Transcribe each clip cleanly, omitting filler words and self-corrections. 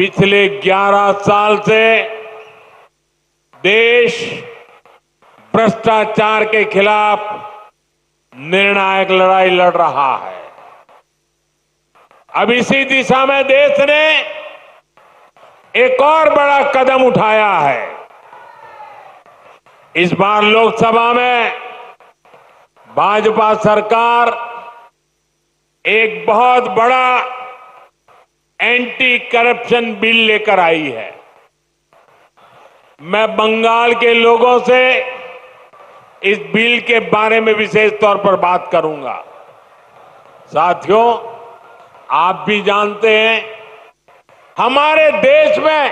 पिछले 11 साल से देश भ्रष्टाचार के खिलाफ निर्णायक लड़ाई लड़ रहा है। अब इसी दिशा में देश ने एक और बड़ा कदम उठाया है। इस बार लोकसभा में भाजपा सरकार एक बहुत बड़ा एंटी करप्शन बिल लेकर आई है। मैं बंगाल के लोगों से इस बिल के बारे में विशेष तौर पर बात करूंगा। साथियों, आप भी जानते हैं, हमारे देश में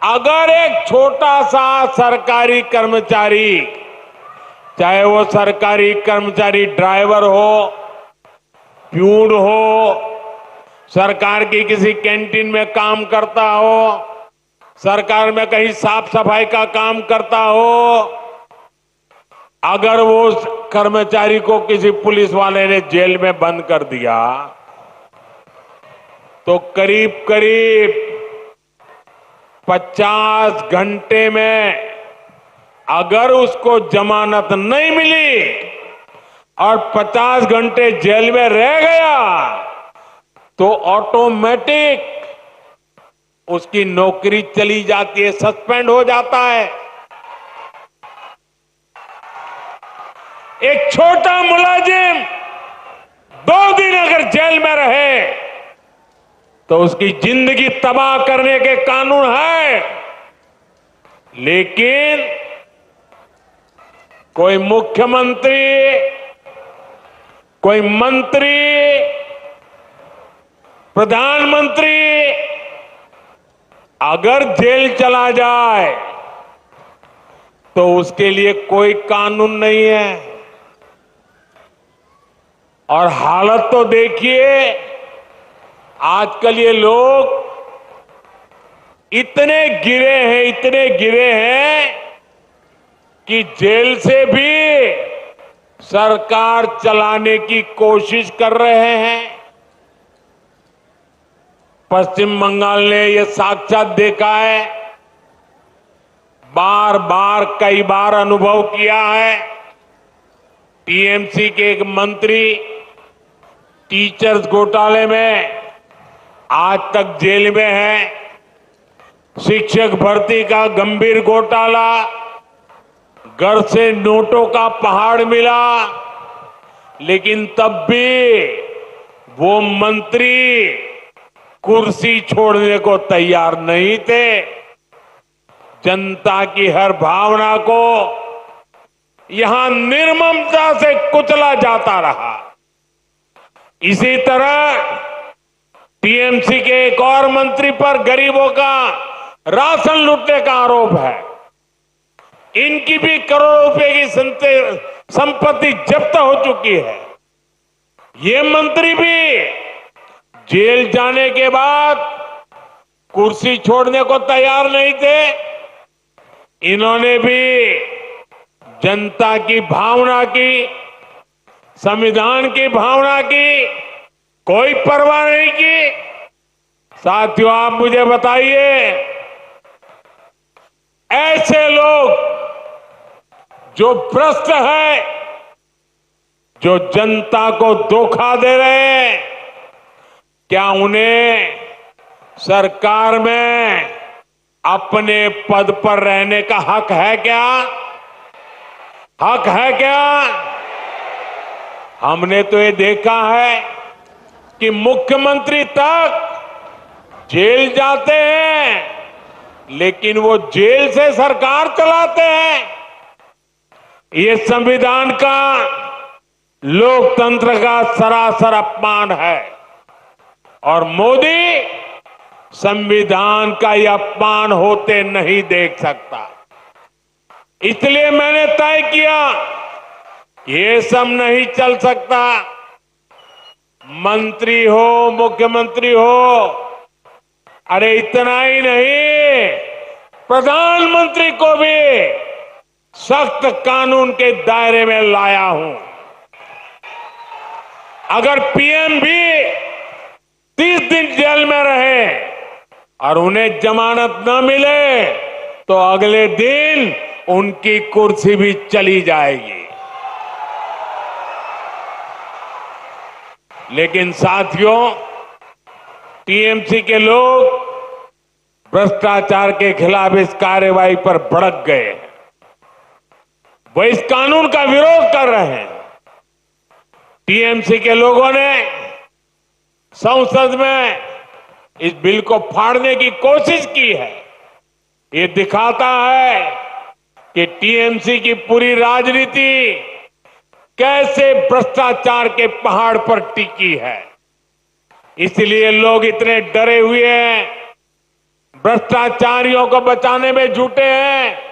अगर एक छोटा सा सरकारी कर्मचारी, चाहे वो सरकारी कर्मचारी ड्राइवर हो, प्यून हो, सरकार की किसी कैंटीन में काम करता हो, सरकार में कहीं साफ सफाई का काम करता हो, अगर वो कर्मचारी को किसी पुलिस वाले ने जेल में बंद कर दिया तो करीब करीब 50 घंटे में अगर उसको जमानत नहीं मिली और 50 घंटे जेल में रह गया तो ऑटोमेटिक उसकी नौकरी चली जाती है, सस्पेंड हो जाता है। एक छोटा मुलाजिम 2 दिन अगर जेल में रहे तो उसकी जिंदगी तबाह करने के कानून है, लेकिन कोई मुख्यमंत्री, कोई मंत्री, प्रधानमंत्री अगर जेल चला जाए तो उसके लिए कोई कानून नहीं है। और हालत तो देखिए, आजकल ये लोग इतने गिरे हैं कि जेल से भी सरकार चलाने की कोशिश कर रहे हैं। पश्चिम बंगाल ने ये साक्षात देखा है, बार बार कई बार अनुभव किया है। टीएमसी के एक मंत्री टीचर्स घोटाले में आज तक जेल में है। शिक्षक भर्ती का गंभीर घोटाला, घर से नोटों का पहाड़ मिला, लेकिन तब भी वो मंत्री कुर्सी छोड़ने को तैयार नहीं थे। जनता की हर भावना को यहां निर्ममता से कुचला जाता रहा। इसी तरह टीएमसी के एक और मंत्री पर गरीबों का राशन लूटने का आरोप है। इनकी भी करोड़ों रुपए की संपत्ति जब्त हो चुकी है। ये मंत्री भी जेल जाने के बाद कुर्सी छोड़ने को तैयार नहीं थे। इन्होंने भी जनता की भावना की, संविधान की भावना की कोई परवाह नहीं की। साथियों, आप मुझे बताइए, ऐसे लोग जो भ्रष्ट है, जो जनता को धोखा दे रहे हैं, क्या उन्हें सरकार में अपने पद पर रहने का हक है क्या? हक है क्या? हमने तो ये देखा है कि मुख्यमंत्री तक जेल जाते हैं, लेकिन वो जेल से सरकार चलाते हैं। ये संविधान का, लोकतंत्र का सरासर अपमान है और मोदी संविधान का यह अपमान होते नहीं देख सकता। इसलिए मैंने तय किया, ये सब नहीं चल सकता। मंत्री हो, मुख्यमंत्री हो, अरे इतना ही नहीं, प्रधानमंत्री को भी सख्त कानून के दायरे में लाया हूं। अगर पीएम भी 30 दिन जेल में रहे और उन्हें जमानत न मिले तो अगले दिन उनकी कुर्सी भी चली जाएगी। लेकिन साथियों, टीएमसी के लोग भ्रष्टाचार के खिलाफ इस कार्रवाई पर भड़क गए हैं। वो इस कानून का विरोध कर रहे हैं। टीएमसी के लोगों ने संसद में इस बिल को फाड़ने की कोशिश की है। ये दिखाता है कि टीएमसी की पूरी राजनीति कैसे भ्रष्टाचार के पहाड़ पर टिकी है। इसलिए लोग इतने डरे हुए हैं, भ्रष्टाचारियों को बचाने में जुटे हैं